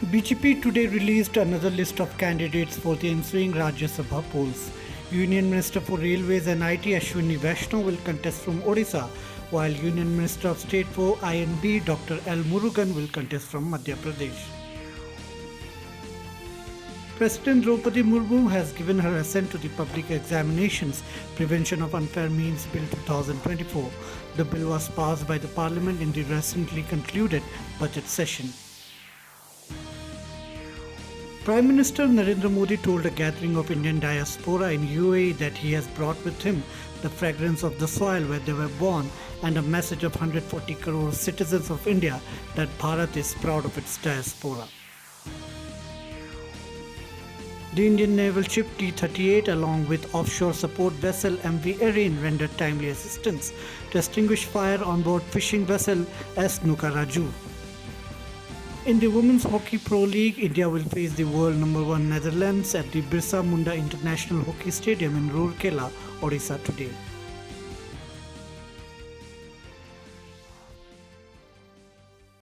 BJP today released another list of candidates for the ensuing Rajya Sabha polls. Union Minister for Railways and IT Ashwini Vaishnaw will contest from Odisha, while Union Minister of State for INB Dr. L. Murugan will contest from Madhya Pradesh. President Draupadi Murmu has given her assent to the Public Examinations Prevention of Unfair Means Bill 2024. The bill was passed by the Parliament in the recently concluded budget session. Prime Minister Narendra Modi told a gathering of Indian diaspora in UAE that he has brought with him the fragrance of the soil where they were born and a message of 140 crore citizens of India that Bharat is proud of its diaspora. The Indian naval ship T-38 along with offshore support vessel MV Erin rendered timely assistance to extinguish fire on board fishing vessel S. Nukaraju. In the Women's Hockey Pro League, India will face the world number 1 Netherlands at the Birsa Munda International Hockey Stadium in Rourkela, Odisha today.